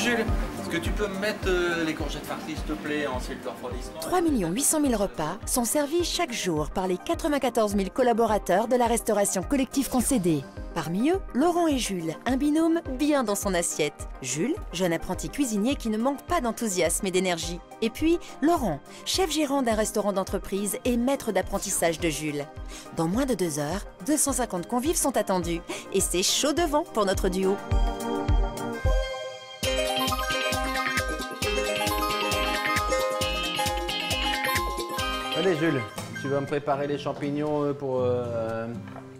Jules, est-ce que tu peux me mettre les courgettes farcies, s'il te plaît, en cellule de refroidissement? 3 800 000 repas sont servis chaque jour par les 94 000 collaborateurs de la restauration collective concédée. Parmi eux, Laurent et Jules, un binôme bien dans son assiette. Jules, jeune apprenti cuisinier qui ne manque pas d'enthousiasme et d'énergie. Et puis, Laurent, chef gérant d'un restaurant d'entreprise et maître d'apprentissage de Jules. Dans moins de 2 heures, 250 convives sont attendus. Et c'est chaud devant pour notre duo. Allez Jules, tu vas me préparer les champignons pour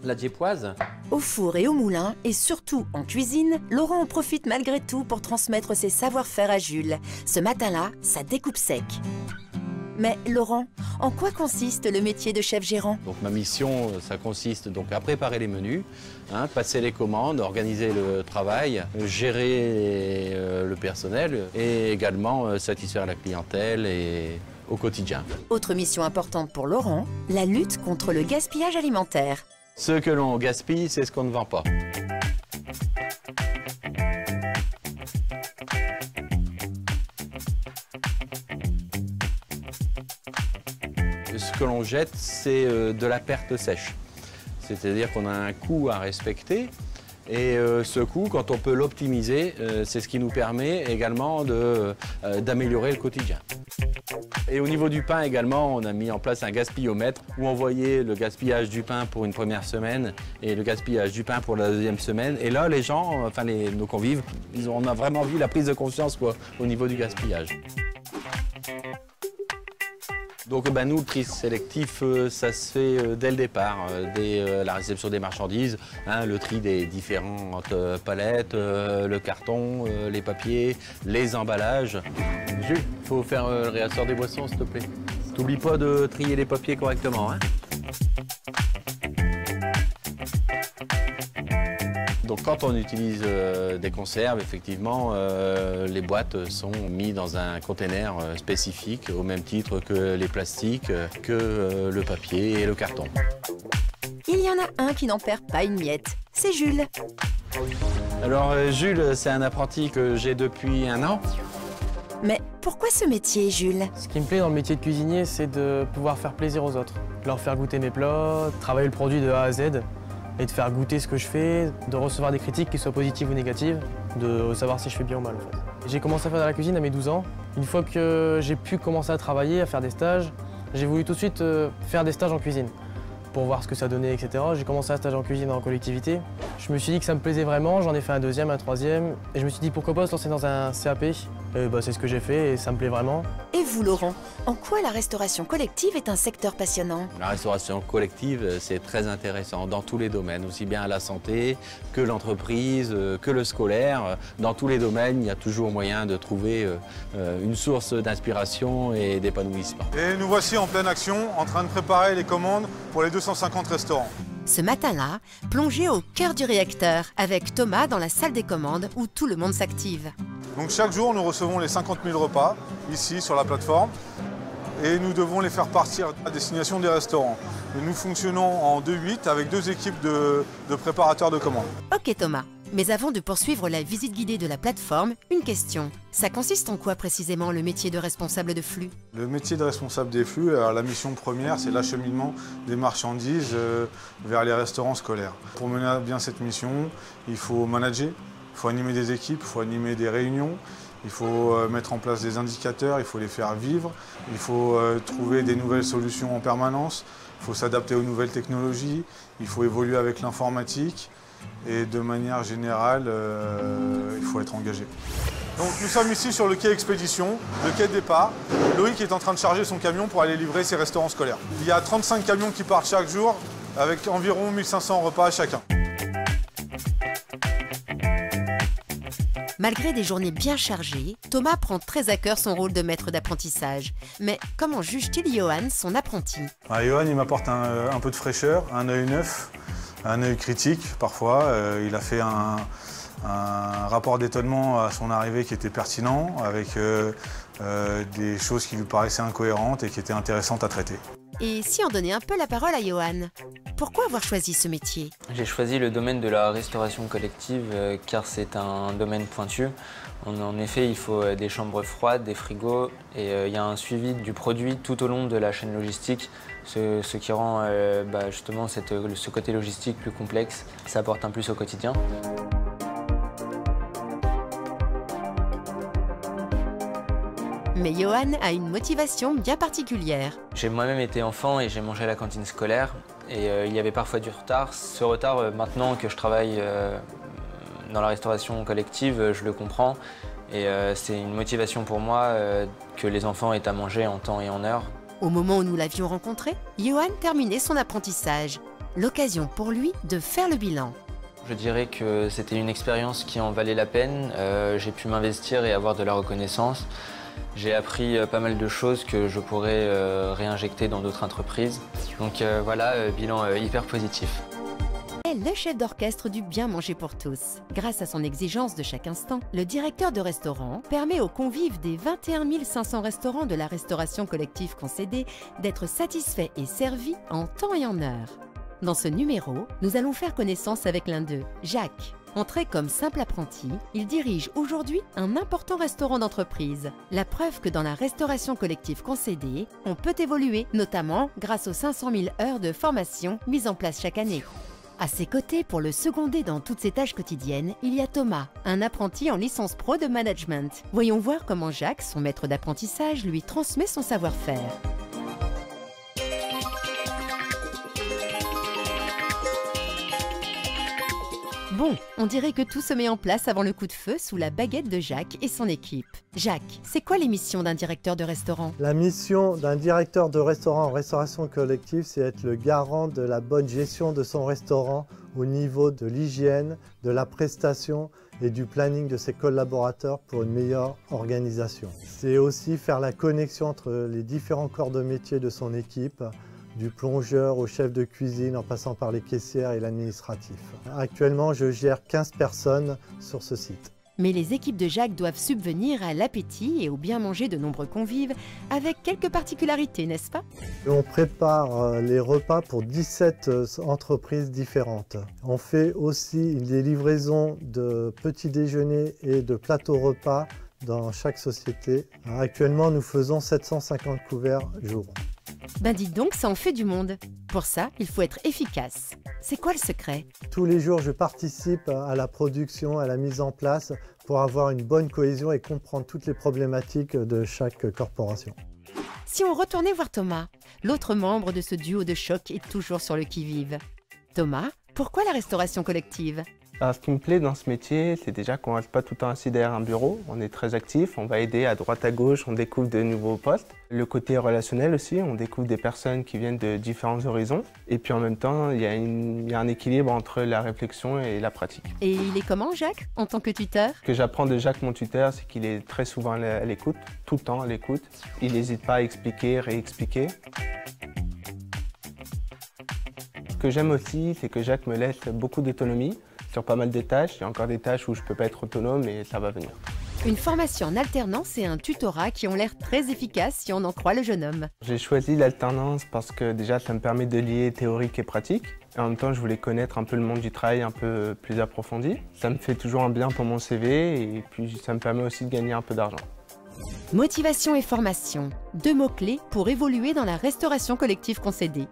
la diepoise. Au four et au moulin, et surtout en cuisine, Laurent en profite malgré tout pour transmettre ses savoir-faire à Jules. Ce matin-là, ça découpe sec. Mais Laurent, en quoi consiste le métier de chef gérant? Donc ma mission, ça consiste donc à préparer les menus, passer les commandes, organiser le travail, gérer le personnel et également satisfaire la clientèle et au quotidien. Autre mission importante pour Laurent, la lutte contre le gaspillage alimentaire. Ce que l'on gaspille, c'est ce qu'on ne vend pas. Ce que l'on jette, c'est de la perte sèche. C'est-à-dire qu'on a un coût à respecter. Et ce coût, quand on peut l'optimiser, c'est ce qui nous permet également d'améliorer le quotidien. Et au niveau du pain également, on a mis en place un gaspillomètre où on voyait le gaspillage du pain pour une première semaine et le gaspillage du pain pour la deuxième semaine. Et là, les gens, enfin nos convives, on a vraiment vu la prise de conscience au niveau du gaspillage. Donc nous, le tri sélectif, ça se fait dès le départ, dès la réception des marchandises, le tri des différentes palettes, le carton, les papiers, les emballages. Jules, il faut faire le réassort des boissons, s'il te plaît. T'oublies pas de trier les papiers correctement. Donc quand on utilise des conserves, effectivement, les boîtes sont mises dans un conteneur spécifique, au même titre que les plastiques, que le papier et le carton. Il y en a un qui n'en perd pas une miette, c'est Jules. Alors Jules, c'est un apprenti que j'ai depuis 1 an. Mais pourquoi ce métier, Jules? Ce qui me plaît dans le métier de cuisinier, c'est de pouvoir faire plaisir aux autres. Leur faire goûter mes plats, travailler le produit de A à Z. Et de faire goûter ce que je fais, de recevoir des critiques, qui soient positives ou négatives, de savoir si je fais bien ou mal en fait. J'ai commencé à faire de la cuisine à mes 12 ans. Une fois que j'ai pu commencer à travailler, à faire des stages, j'ai voulu tout de suite faire des stages en cuisine pour voir ce que ça donnait, etc. J'ai commencé un stage en cuisine en collectivité. Je me suis dit que ça me plaisait vraiment, j'en ai fait un deuxième, un troisième. Et je me suis dit pourquoi pas se lancer dans un CAP. C'est ce que j'ai fait et ça me plaît vraiment. Et vous, Laurent, en quoi la restauration collective est un secteur passionnant? La restauration collective, c'est très intéressant dans tous les domaines, aussi bien à la santé que l'entreprise, que le scolaire. Dans tous les domaines, il y a toujours moyen de trouver une source d'inspiration et d'épanouissement. Et nous voici en pleine action, en train de préparer les commandes pour les 250 restaurants. Ce matin-là, plongé au cœur du réacteur, avec Thomas dans la salle des commandes où tout le monde s'active. Donc chaque jour, nous recevons les 50 000 repas, ici sur la plateforme, et nous devons les faire partir à destination des restaurants. Et nous fonctionnons en 2-8 avec 2 équipes de préparateurs de commandes. Ok Thomas, mais avant de poursuivre la visite guidée de la plateforme, une question. Ça consiste en quoi précisément le métier de responsable de flux? Le métier de responsable des flux, la mission première, c'est l'acheminement des marchandises vers les restaurants scolaires. Pour mener à bien cette mission, il faut manager. Il faut animer des équipes, il faut animer des réunions, il faut mettre en place des indicateurs, il faut les faire vivre, il faut trouver des nouvelles solutions en permanence, il faut s'adapter aux nouvelles technologies, il faut évoluer avec l'informatique et de manière générale, il faut être engagé. Donc nous sommes ici sur le quai Expédition, le quai de départ. Loïc est en train de charger son camion pour aller livrer ses restaurants scolaires. Il y a 35 camions qui partent chaque jour avec environ 1500 repas chacun. Malgré des journées bien chargées, Thomas prend très à cœur son rôle de maître d'apprentissage. Mais comment juge-t-il Johan, son apprenti? Johan, il m'apporte un peu de fraîcheur, un œil neuf, un œil critique parfois. Il a fait un rapport d'étonnement à son arrivée qui était pertinent, avec des choses qui lui paraissaient incohérentes et qui étaient intéressantes à traiter. Et si on donnait un peu la parole à Johan? Pourquoi avoir choisi ce métier? J'ai choisi le domaine de la restauration collective car c'est un domaine pointu. En effet, il faut des chambres froides, des frigos et il y a un suivi du produit tout au long de la chaîne logistique, ce qui rend justement ce côté logistique plus complexe. Ça apporte un plus au quotidien. Mais Johan a une motivation bien particulière. J'ai moi-même été enfant et j'ai mangé à la cantine scolaire et il y avait parfois du retard. Ce retard, maintenant que je travaille dans la restauration collective, je le comprends et c'est une motivation pour moi que les enfants aient à manger en temps et en heure. Au moment où nous l'avions rencontré, Johan terminait son apprentissage. L'occasion pour lui de faire le bilan. Je dirais que c'était une expérience qui en valait la peine. J'ai pu m'investir et avoir de la reconnaissance. J'ai appris pas mal de choses que je pourrais réinjecter dans d'autres entreprises. Donc voilà, bilan hyper positif. Le chef d'orchestre du bien manger pour tous. Grâce à son exigence de chaque instant, le directeur de restaurant permet aux convives des 21 500 restaurants de la restauration collective concédée d'être satisfaits et servis en temps et en heure. Dans ce numéro, nous allons faire connaissance avec l'un d'eux, Jacques. Entré comme simple apprenti, il dirige aujourd'hui un important restaurant d'entreprise. La preuve que dans la restauration collective concédée, on peut évoluer, notamment grâce aux 500 000 heures de formation mises en place chaque année. À ses côtés, pour le seconder dans toutes ses tâches quotidiennes, il y a Thomas, un apprenti en licence pro de management. Voyons voir comment Jacques, son maître d'apprentissage, lui transmet son savoir-faire. Bon, on dirait que tout se met en place avant le coup de feu sous la baguette de Jacques et son équipe. Jacques, c'est quoi les missions d'un directeur de restaurant? La mission d'un directeur de restaurant en restauration collective, c'est être le garant de la bonne gestion de son restaurant au niveau de l'hygiène, de la prestation et du planning de ses collaborateurs pour une meilleure organisation. C'est aussi faire la connexion entre les différents corps de métier de son équipe, du plongeur au chef de cuisine en passant par les caissières et l'administratif. Actuellement, je gère 15 personnes sur ce site. Mais les équipes de Jacques doivent subvenir à l'appétit et au bien manger de nombreux convives avec quelques particularités, n'est-ce pas? On prépare les repas pour 17 entreprises différentes. On fait aussi des livraisons de petits déjeuners et de plateaux repas dans chaque société. Actuellement, nous faisons 750 couverts jour. Ben dites donc, ça en fait du monde. Pour ça, il faut être efficace. C'est quoi le secret? Tous les jours, je participe à la production, à la mise en place pour avoir une bonne cohésion et comprendre toutes les problématiques de chaque corporation. Si on retournait voir Thomas, l'autre membre de ce duo de choc est toujours sur le qui-vive. Thomas, pourquoi la restauration collective? Alors, ce qui me plaît dans ce métier, c'est déjà qu'on ne reste pas tout le temps assis derrière un bureau. On est très actif, on va aider à droite à gauche, on découvre de nouveaux postes. Le côté relationnel aussi, on découvre des personnes qui viennent de différents horizons. Et puis en même temps, il y a un équilibre entre la réflexion et la pratique. Et il est comment, Jacques, en tant que tuteur? Ce que j'apprends de Jacques, mon tuteur, c'est qu'il est très souvent à l'écoute, tout le temps à l'écoute. Il n'hésite pas à expliquer, réexpliquer. Ce que j'aime aussi, c'est que Jacques me laisse beaucoup d'autonomie sur pas mal de tâches. Il y a encore des tâches où je ne peux pas être autonome et ça va venir. Une formation en alternance et un tutorat qui ont l'air très efficaces si on en croit le jeune homme. J'ai choisi l'alternance parce que déjà ça me permet de lier théorique et pratique. Et en même temps, je voulais connaître un peu le monde du travail un peu plus approfondi. Ça me fait toujours un bien pour mon CV et puis ça me permet aussi de gagner un peu d'argent. Motivation et formation, deux mots-clés pour évoluer dans la restauration collective concédée.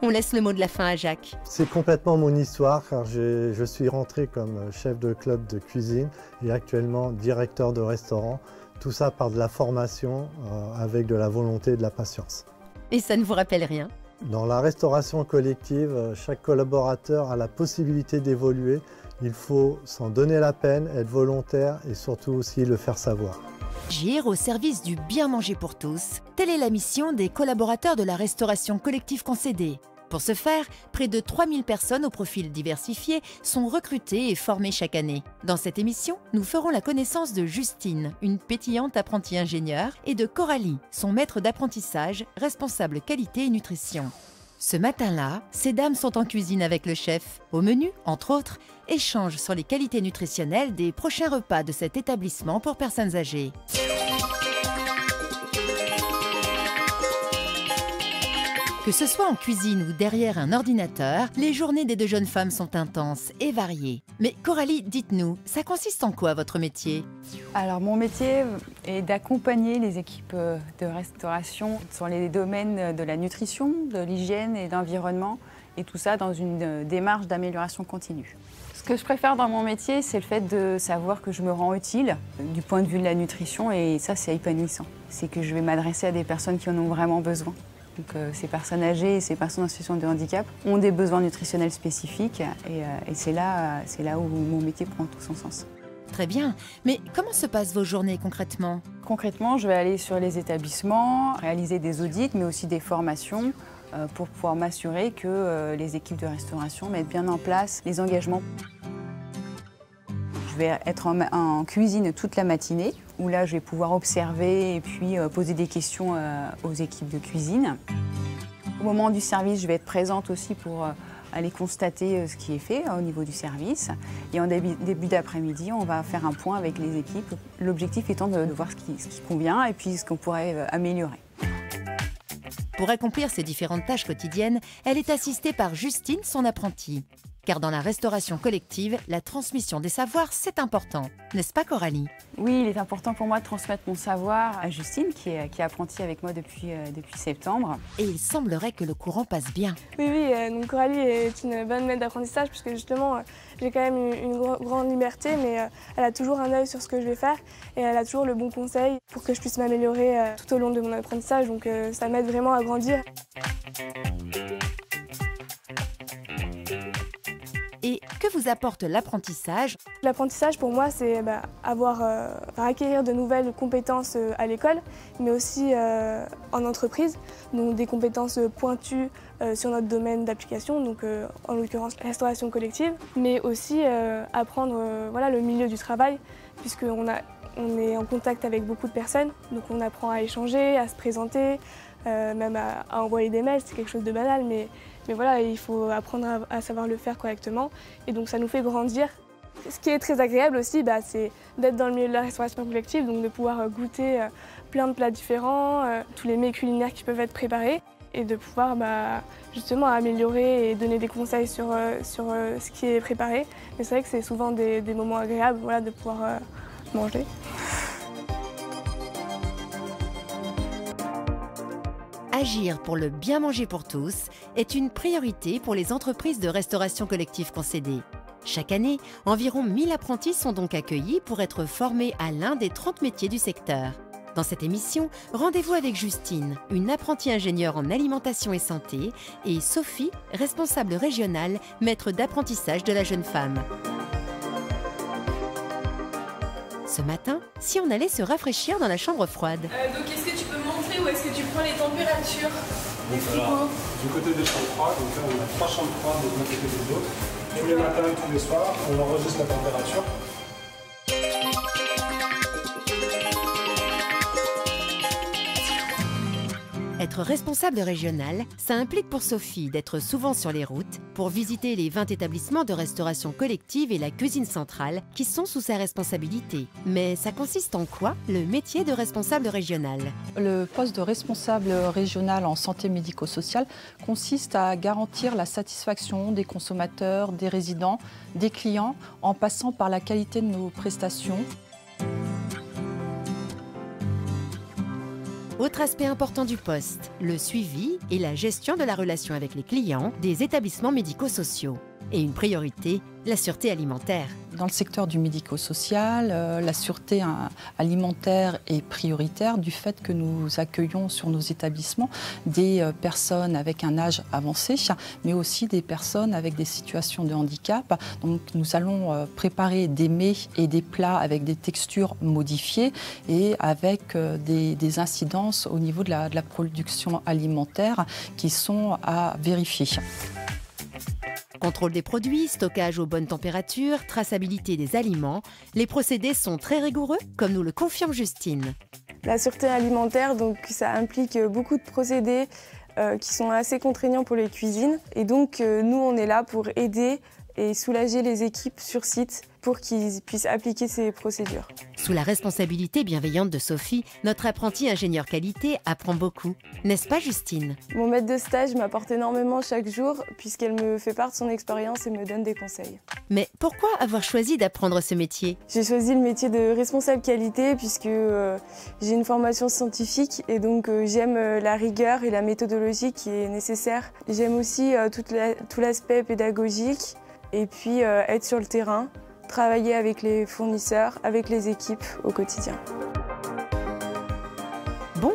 On laisse le mot de la fin à Jacques. C'est complètement mon histoire car je suis rentré comme chef de club de cuisine et actuellement directeur de restaurant. Tout ça par de la formation avec de la volonté et de la patience. Et ça ne vous rappelle rien? Dans la restauration collective, chaque collaborateur a la possibilité d'évoluer. Il faut s'en donner la peine, être volontaire et surtout aussi le faire savoir. Agir au service du bien manger pour tous, telle est la mission des collaborateurs de la restauration collective concédée. Pour ce faire, près de 3000 personnes au profil diversifié sont recrutées et formées chaque année. Dans cette émission, nous ferons la connaissance de Justine, une pétillante apprentie ingénieure, et de Coralie, son maître d'apprentissage, responsable qualité et nutrition. Ce matin-là, ces dames sont en cuisine avec le chef. Au menu, entre autres, échange sur les qualités nutritionnelles des prochains repas de cet établissement pour personnes âgées. Que ce soit en cuisine ou derrière un ordinateur, les journées des deux jeunes femmes sont intenses et variées. Mais Coralie, dites-nous, ça consiste en quoi votre métier? Alors mon métier est d'accompagner les équipes de restauration sur les domaines de la nutrition, de l'hygiène et de l'environnement, et tout ça dans une démarche d'amélioration continue. Ce que je préfère dans mon métier, c'est le fait de savoir que je me rends utile du point de vue de la nutrition, et ça c'est épanouissant. C'est que je vais m'adresser à des personnes qui en ont vraiment besoin. Donc, ces personnes âgées et ces personnes en situation de handicap ont des besoins nutritionnels spécifiques et c'est là où mon métier prend tout son sens. Très bien, mais comment se passent vos journées concrètement? Concrètement, je vais aller sur les établissements, réaliser des audits mais aussi des formations pour pouvoir m'assurer que les équipes de restauration mettent bien en place les engagements. Je vais être en cuisine toute la matinée, où là je vais pouvoir observer et puis poser des questions aux équipes de cuisine. Au moment du service, je vais être présente aussi pour aller constater ce qui est fait au niveau du service. Et en début d'après-midi, on va faire un point avec les équipes, l'objectif étant de voir ce qui convient et puis ce qu'on pourrait améliorer. Pour accomplir ces différentes tâches quotidiennes, elle est assistée par Justine, son apprentie. Car dans la restauration collective, la transmission des savoirs, c'est important. N'est-ce pas Coralie? Oui, il est important pour moi de transmettre mon savoir à Justine, qui est apprentie avec moi depuis septembre. Et il semblerait que le courant passe bien. Oui, donc Coralie est une bonne maître d'apprentissage, puisque justement, j'ai quand même une grande liberté, mais elle a toujours un œil sur ce que je vais faire, et elle a toujours le bon conseil pour que je puisse m'améliorer tout au long de mon apprentissage, donc ça m'aide vraiment à grandir. Et que vous apporte l'apprentissage? L'apprentissage pour moi, c'est acquérir de nouvelles compétences à l'école, mais aussi en entreprise, donc des compétences pointues sur notre domaine d'application, donc en l'occurrence restauration collective, mais aussi apprendre le milieu du travail, puisqu'on est en contact avec beaucoup de personnes, donc on apprend à échanger, à se présenter, même à envoyer des mails, c'est quelque chose de banal, mais voilà, il faut apprendre à savoir le faire correctement, et donc ça nous fait grandir. Ce qui est très agréable aussi, c'est d'être dans le milieu de la restauration collective, donc de pouvoir goûter plein de plats différents, tous les mets culinaires qui peuvent être préparés, et de pouvoir justement améliorer et donner des conseils sur ce qui est préparé. Mais c'est vrai que c'est souvent des moments agréables, voilà, de pouvoir manger. Agir pour le bien manger pour tous est une priorité pour les entreprises de restauration collective concédée. Chaque année, environ 1000 apprentis sont donc accueillis pour être formés à l'un des 30 métiers du secteur. Dans cette émission, rendez-vous avec Justine, une apprentie ingénieure en alimentation et santé, et Sophie, responsable régionale, maître d'apprentissage de la jeune femme. Ce matin, si on allait se rafraîchir dans la chambre froide. Donc est-ce que tu peux me montrer où est-ce que tu prends les températures des frigos? Du côté des chambres froides, donc là on a 3 chambres froides de l'un côté des autres. Tous les matins et tous les soirs, on enregistre la température. Être responsable régional, ça implique pour Sophie d'être souvent sur les routes pour visiter les 20 établissements de restauration collective et la cuisine centrale qui sont sous sa responsabilité. Mais ça consiste en quoi, le métier de responsable régional? Le poste de responsable régional en santé médico-sociale consiste à garantir la satisfaction des consommateurs, des résidents, des clients, en passant par la qualité de nos prestations. Autre aspect important du poste, le suivi et la gestion de la relation avec les clients des établissements médico-sociaux. Et une priorité, la sûreté alimentaire. Dans le secteur du médico-social, la sûreté alimentaire est prioritaire du fait que nous accueillons sur nos établissements des personnes avec un âge avancé, mais aussi des personnes avec des situations de handicap. Donc nous allons préparer des mets et des plats avec des textures modifiées et avec des incidences au niveau de la production alimentaire qui sont à vérifier. Contrôle des produits, stockage aux bonnes températures, traçabilité des aliments, les procédés sont très rigoureux, comme nous le confirme Justine. La sûreté alimentaire, donc, ça implique beaucoup de procédés qui sont assez contraignants pour les cuisines. Et donc, nous, on est là pour aider et soulager les équipes sur site pour qu'ils puissent appliquer ces procédures. Sous la responsabilité bienveillante de Sophie, notre apprentie ingénieur qualité apprend beaucoup. N'est-ce pas, Justine? Mon maître de stage m'apporte énormément chaque jour puisqu'elle me fait part de son expérience et me donne des conseils. Mais pourquoi avoir choisi d'apprendre ce métier? J'ai choisi le métier de responsable qualité puisque j'ai une formation scientifique et donc j'aime la rigueur et la méthodologie qui est nécessaire. J'aime aussi tout l'aspect pédagogique et puis être sur le terrain, travailler avec les fournisseurs, avec les équipes au quotidien. Bon,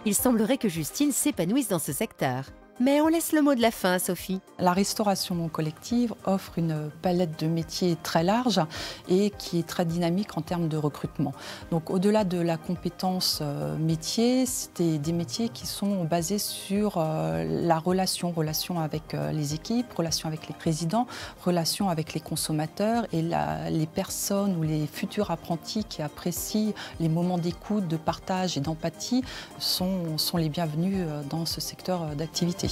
il semblerait que Justine s'épanouisse dans ce secteur. Mais on laisse le mot de la fin à Sophie. La restauration collective offre une palette de métiers très large et qui est très dynamique en termes de recrutement. Donc au-delà de la compétence métier, c'est des métiers qui sont basés sur la relation avec les équipes, relation avec les présidents, relation avec les consommateurs et les personnes ou les futurs apprentis qui apprécient les moments d'écoute, de partage et d'empathie sont les bienvenus dans ce secteur d'activité.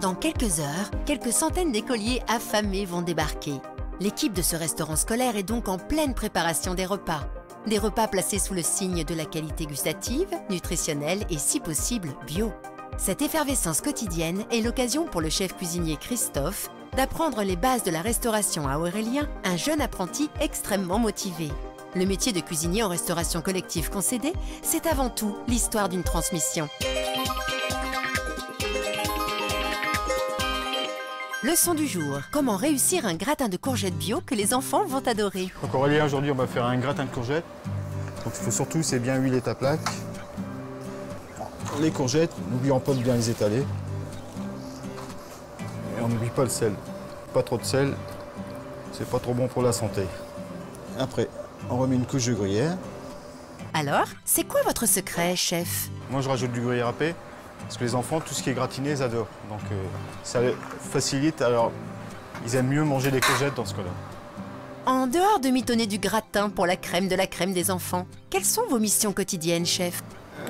Dans quelques heures, quelques centaines d'écoliers affamés vont débarquer. L'équipe de ce restaurant scolaire est donc en pleine préparation des repas. Des repas placés sous le signe de la qualité gustative, nutritionnelle et si possible bio. Cette effervescence quotidienne est l'occasion pour le chef cuisinier Christophe d'apprendre les bases de la restauration à Aurélien, un jeune apprenti extrêmement motivé. Le métier de cuisinier en restauration collective concédée, c'est avant tout l'histoire d'une transmission. Leçon du jour, comment réussir un gratin de courgettes bio que les enfants vont adorer. Donc Aurélien, aujourd'hui on va faire un gratin de courgettes. Donc il faut surtout, c'est bien huiler ta plaque. Les courgettes, n'oublions pas de bien les étaler. Et on n'oublie pas le sel. Pas trop de sel, c'est pas trop bon pour la santé. Après, on remet une couche de gruyère. Alors, c'est quoi votre secret, chef? Moi, je rajoute du gruyère râpé, parce que les enfants, tout ce qui est gratiné, ils adorent. Donc, ça facilite. Alors, ils aiment mieux manger des courgettes dans ce cas-là. En dehors de mitonner du gratin pour la crème de la crème des enfants, quelles sont vos missions quotidiennes, chef?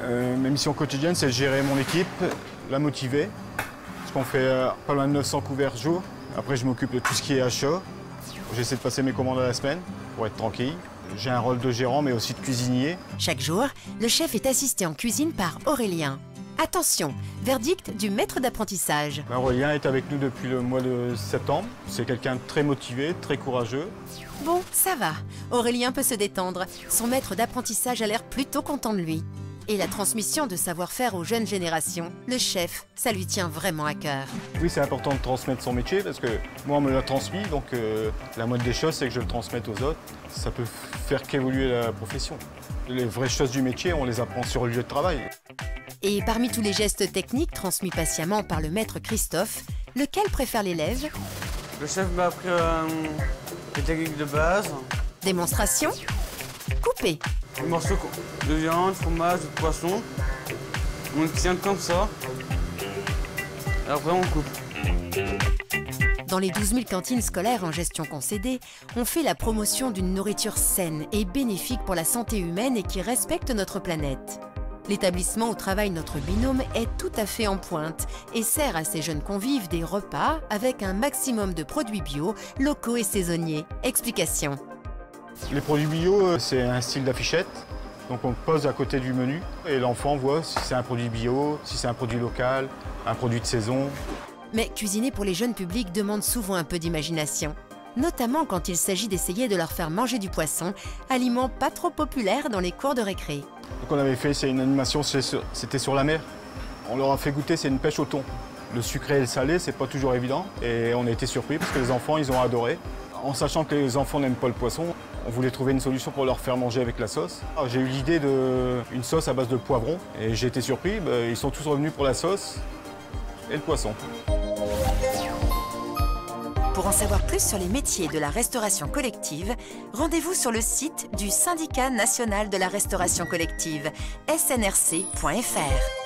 Mes missions quotidiennes, c'est de gérer mon équipe, la motiver, parce qu'on fait pas loin de 900 couverts jour. Après, je m'occupe de tout ce qui est achat. J'essaie de passer mes commandes à la semaine pour être tranquille. J'ai un rôle de gérant, mais aussi de cuisinier. Chaque jour, le chef est assisté en cuisine par Aurélien. Attention, verdict du maître d'apprentissage. Aurélien est avec nous depuis le mois de septembre. C'est quelqu'un de très motivé, très courageux. Bon, ça va. Aurélien peut se détendre. Son maître d'apprentissage a l'air plutôt content de lui. Et la transmission de savoir-faire aux jeunes générations, le chef, ça lui tient vraiment à cœur. Oui, c'est important de transmettre son métier parce que moi, on me l'a transmis. Donc la moindre des choses, c'est que je le transmette aux autres. Ça peut faire qu'évoluer la profession. Les vraies choses du métier, on les apprend sur le lieu de travail. Et parmi tous les gestes techniques transmis patiemment par le maître Christophe, lequel préfère l'élève? Le chef m'a appris les techniques de base. Démonstration. Couper. Des morceaux de viande, fromage, de poisson. On tient comme ça. Et après, on coupe. Dans les 12 000 cantines scolaires en gestion concédée, on fait la promotion d'une nourriture saine et bénéfique pour la santé humaine et qui respecte notre planète. L'établissement où travaille notre binôme est tout à fait en pointe et sert à ses jeunes convives des repas avec un maximum de produits bio, locaux et saisonniers. Explication. Les produits bio, c'est un style d'affichette. Donc on pose à côté du menu et l'enfant voit si c'est un produit bio, si c'est un produit local, un produit de saison. Mais cuisiner pour les jeunes publics demande souvent un peu d'imagination. Notamment quand il s'agit d'essayer de leur faire manger du poisson, aliment pas trop populaire dans les cours de récré. Donc on avait fait, c'est une animation, c'était sur la mer. On leur a fait goûter, c'est une pêche au thon. Le sucré et le salé, c'est pas toujours évident. Et on a été surpris parce que les enfants, ils ont adoré. En sachant que les enfants n'aiment pas le poisson, on voulait trouver une solution pour leur faire manger avec la sauce. J'ai eu l'idée d'une sauce à base de poivron et j'ai été surpris, ils sont tous revenus pour la sauce et le poisson. Pour en savoir plus sur les métiers de la restauration collective, rendez-vous sur le site du Syndicat national de la restauration collective, snrc.fr.